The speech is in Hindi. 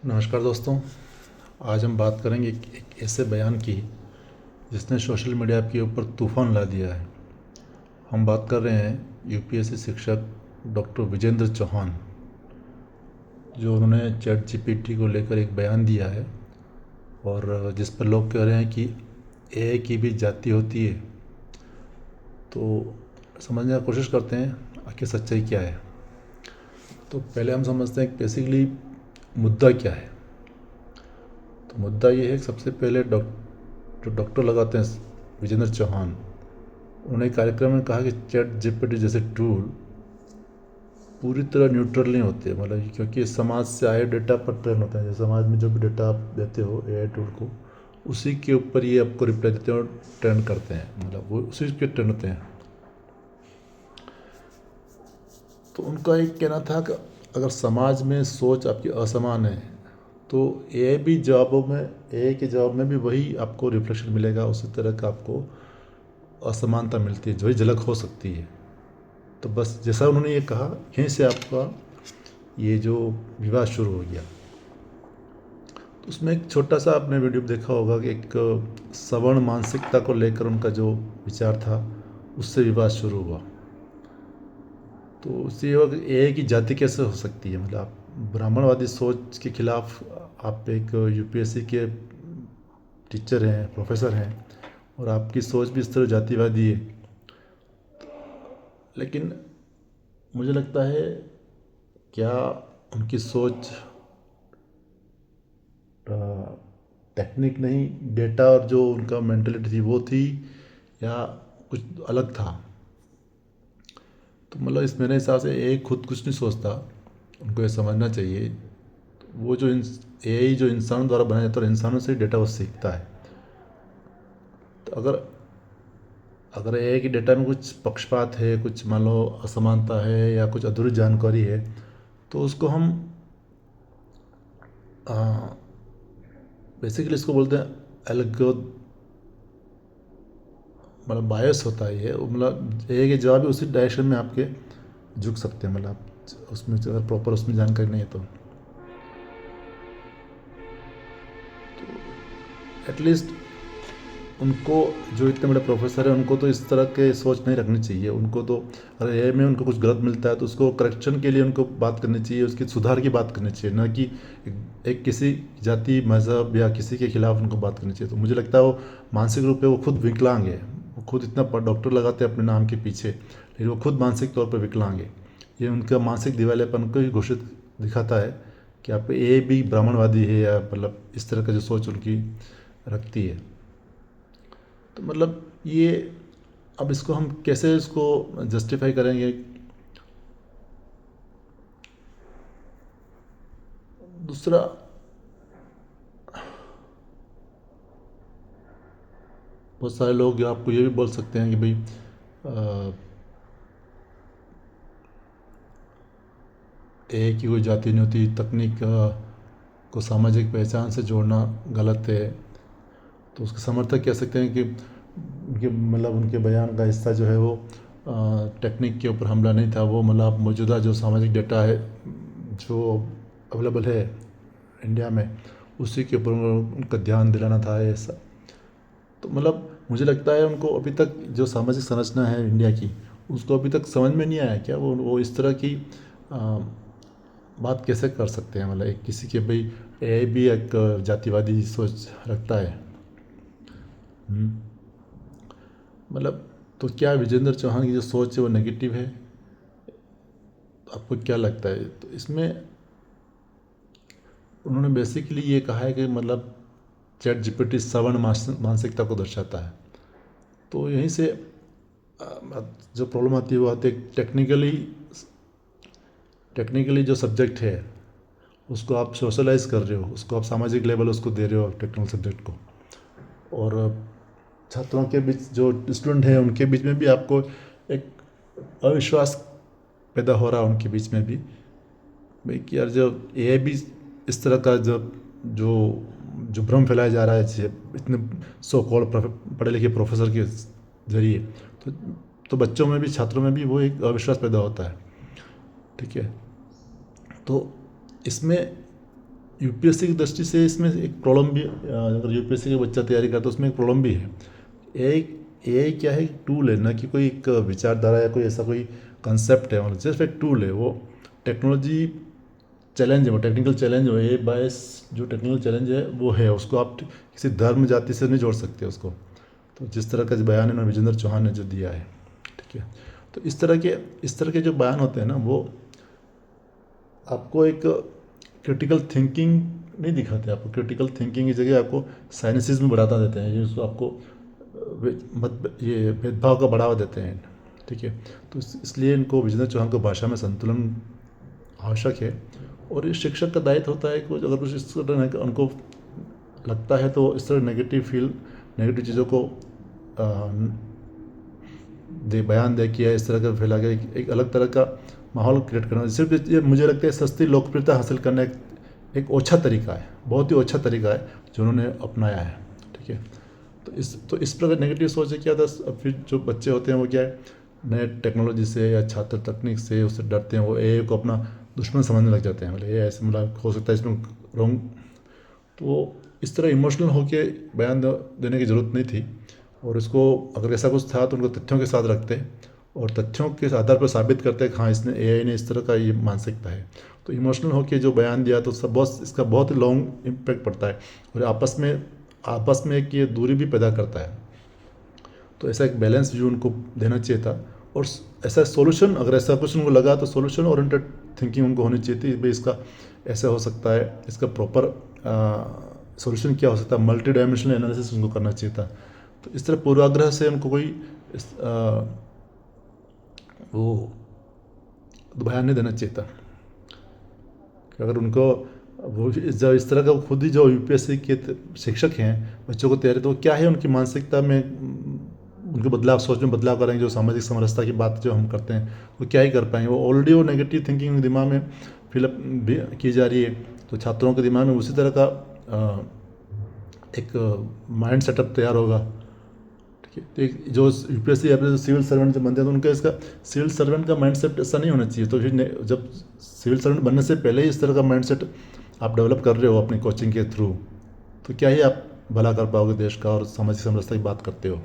नमस्कार दोस्तों। आज हम बात करेंगे एक ऐसे बयान की जिसने सोशल मीडिया के ऊपर तूफान ला दिया है। हम बात कर रहे हैं यूपीएससी शिक्षक डॉक्टर विजेंद्र चौहान, जो उन्होंने चैट जीपीटी को लेकर एक बयान दिया है और जिस पर लोग कह रहे हैं कि एआई की भी जाति होती है। तो समझने की कोशिश करते हैं आखिर सच्चाई क्या है। तो पहले हम समझते हैं कि बेसिकली मुद्दा क्या है। तो मुद्दा ये है कि सबसे पहले जो डॉक्टर लगाते हैं विजेंद्र चौहान, उन्होंने एक कार्यक्रम में कहा कि चैट जीपीटी जैसे टूल पूरी तरह न्यूट्रल नहीं होते, मतलब क्योंकि समाज से आए डेटा पर ट्रेन होता है। जैसे समाज में जो भी डेटा आप देते हो एआई टूल को, उसी के ऊपर ये आपको रिप्लाई देते हैं और ट्रेन करते हैं, मतलब वो उसी पे ट्रेन होते हैं। तो उनका एक कहना था कि अगर समाज में सोच आपकी असमान है तो एआई के जवाब में भी वही आपको रिफ्लेक्शन मिलेगा, उसी तरह का आपको असमानता मिलती है, जो ही झलक हो सकती है। तो बस जैसा उन्होंने ये कहा, यहीं से आपका ये जो विवाद शुरू हो गया। तो उसमें एक छोटा सा आपने वीडियो देखा होगा कि एक सवर्ण मानसिकता को लेकर उनका जो विचार था, उससे विवाद शुरू हुआ। तो उससे ये हुआ कि एआई की जाति कैसे हो सकती है, मतलब आप ब्राह्मणवादी सोच के खिलाफ आप एक यूपीएससी के टीचर हैं, प्रोफेसर हैं, और आपकी सोच भी इस तरह जातिवादी है। लेकिन मुझे लगता है, क्या उनकी सोच टेक्निक नहीं, डेटा और जो उनका मेंटलिटी थी वो थी, या कुछ अलग था। तो मतलब इस मेरे हिसाब से एक खुद कुछ नहीं सोचता, उनको ये समझना चाहिए। वो जो एआई जो इंसानों द्वारा बनाया जाता है और इंसानों से डेटा वो सीखता है। तो अगर अगर एआई की डेटा में कुछ पक्षपात है, कुछ मान लो असमानता है या कुछ अधूरी जानकारी है, तो उसको हम बेसिकली इसको बोलते हैं एल्गो, मतलब बायस होता है ये, मतलब एक ही जवाब भी उसी डायरेक्शन में आपके झुक सकते हैं, मतलब उसमें अगर प्रॉपर उसमें जानकारी नहीं है तो एटलीस्ट उनको, जो इतने बड़े प्रोफेसर हैं, उनको तो इस तरह के सोच नहीं रखनी चाहिए। उनको तो अगर एआई में उनको कुछ गलत मिलता है तो उसको करेक्शन के लिए उनको बात करनी चाहिए, उसकी सुधार की बात करनी चाहिए, ना कि एक किसी जाति मज़हब या किसी के खिलाफ उनको बात करनी चाहिए। तो मुझे लगता है वो मानसिक रूप से वो खुद विकलांग है। वो खुद इतना डॉक्टर लगाते हैं अपने नाम के पीछे, लेकिन वो खुद मानसिक तौर पर विकलांग है। ये उनका मानसिक दिवालियापन को ही घोषित दिखाता है कि आप ये भी ब्राह्मणवादी है, या मतलब इस तरह का जो सोच उनकी रखती है। तो मतलब ये, अब इसको हम कैसे इसको जस्टिफाई करेंगे। दूसरा, बहुत सारे लोग आपको ये भी बोल सकते हैं कि भाई एक की कोई जाति नहीं होती, तकनीक को सामाजिक पहचान से जोड़ना गलत है। तो उसके समर्थक कह सकते हैं कि उनके मतलब उनके बयान का हिस्सा जो है वो टेक्निक के ऊपर हमला नहीं था, वो मतलब मौजूदा जो सामाजिक डेटा है जो अवेलेबल है इंडिया में, उसी के ऊपर उनका ध्यान दिलाना था ऐसा। तो मतलब मुझे लगता है उनको अभी तक जो सामाजिक संरचना है इंडिया की, उसको अभी तक समझ में नहीं आया क्या, वो इस तरह की आ, बात कैसे कर सकते हैं, मतलब एक किसी के भाई एआई भी एक जातिवादी सोच रखता है। हम्म, मतलब तो क्या विजेंद्र चौहान की जो सोच है वो नेगेटिव है? आपको क्या लगता है? तो इसमें उन्होंने बेसिकली ये कहा है कि मतलब चैट जीपीटी सवर्ण मानसिकता को दर्शाता है। तो यहीं से जो प्रॉब्लम आती है वो आती है टेक्निकली जो सब्जेक्ट है उसको आप सोशलाइज कर रहे हो, उसको आप सामाजिक लेवल उसको दे रहे हो टेक्निकल सब्जेक्ट को, और छात्रों के बीच जो स्टूडेंट हैं उनके बीच में भी आपको एक अविश्वास पैदा हो रहा है उनके बीच में भी, भाई कि यार जो ये भी इस तरह का जो जो भ्रम फैलाया जा रहा है इतने सो कॉल्ड पढ़े लिखे प्रोफेसर के जरिए, तो तो बच्चों में भी, छात्रों में भी वो एक अविश्वास पैदा होता है। ठीक है। तो इसमें यूपीएससी की दृष्टि से इसमें एक प्रॉब्लम भी, अगर यूपीएससी का बच्चा तैयारी करता है तो उसमें एक प्रॉब्लम भी है। एआई क्या है, टूल है, ना कि कोई एक विचारधारा या कोई ऐसा कोई कंसेप्ट है, मतलब सिर्फ एक टूल है। वो टेक्नोलॉजी चैलेंज है, वो टेक्निकल चैलेंज है। ए बायस जो टेक्निकल चैलेंज है वो है, उसको आप किसी धर्म जाति से नहीं जोड़ सकते उसको। तो जिस तरह का बयान है ना विजेंद्र चौहान ने जो दिया है, ठीक है, तो इस तरह के जो बयान होते हैं ना, वो आपको एक क्रिटिकल थिंकिंग नहीं दिखाते। आपको क्रिटिकल थिंकिंग की जगह आपको साइंसिज्म बढ़ाता देते हैं, ये उसको आपको ये भेदभाव का बढ़ावा देते हैं, ठीक है। तो इसलिए इनको विजेंद्र चौहान को भाषा में संतुलन आवश्यक है। और ये शिक्षक का दायित्व होता है कि अगर कुछ इस तरह उनको लगता है तो इस तरह नेगेटिव चीज़ों को बयान दे किया, इस तरह का फैला के एक अलग तरह का माहौल क्रिएट करना। सिर्फ ये मुझे लगता है सस्ती लोकप्रियता हासिल करना एक ओछा तरीका है, बहुत ही अच्छा तरीका है जो उन्होंने अपनाया है, ठीक है। तो इस प्रकार नेगेटिव सोच क्या था। फिर जो बच्चे होते हैं वो क्या है, नए टेक्नोलॉजी से या छात्र तकनीक से उससे डरते हैं, वो एआई को अपना दुश्मन समझने लग जाते हैं। मतलब ये ऐसे, मतलब हो सकता है इसमें रॉन्ग। तो इस तरह इमोशनल होके बयान देने की ज़रूरत नहीं थी। और इसको अगर ऐसा कुछ था तो उनको तथ्यों के साथ रखते और तथ्यों के आधार पर साबित करते हैं कि हाँ एआई ने इस तरह का ये मानसिकता है। तो इमोशनल होके जो बयान दिया तो सब इसका बहुत ही लॉन्ग इम्पैक्ट पड़ता है और आपस में एक ये दूरी भी पैदा करता है। तो ऐसा एक बैलेंस व्यू उनको देना चाहिए था। और ऐसा सोल्यूशन, अगर ऐसा कुछ उनको लगा तो सोल्यूशन ओरिएंटेड थिंकिंग उनको होनी चाहिए थी। भाई इसका ऐसा हो सकता है, इसका प्रॉपर सोल्यूशन क्या हो सकता है, मल्टी डायमेंशनल एनालिसिस उनको करना चाहिए था। तो इस तरह पूर्वाग्रह से उनको कोई वो बयान नहीं देना चाहिए था। कि अगर उनको वो जब इस तरह का खुद ही जो यूपीएससी के शिक्षक हैं बच्चों को तैयारी, तो क्या है उनकी मानसिकता में उनके बदलाव, सोच में बदलाव करेंगे। जो सामाजिक समरसता की बात जो हम करते हैं वो क्या ही कर पाएंगे। वो ऑलरेडी वो नेगेटिव थिंकिंग दिमाग में फिलअप भी की जा रही है। तो छात्रों के दिमाग में उसी तरह का एक माइंड सेटअप तैयार होगा, ठीक है। तो जो यूपीएससी या फिर सिविल सर्वेंट जब बनते हैं तो उनका इसका सिविल सर्वेंट का माइंड सेट ऐसा नहीं होना चाहिए। तो फिर जब सिविल सर्वेंट बनने से पहले ही इस तरह का माइंड सेट आप डेवलप कर रहे हो अपनी कोचिंग के थ्रू, तो क्या ही आप भला कर पाओगे देश का और सामाजिक समरसता की बात करते हो।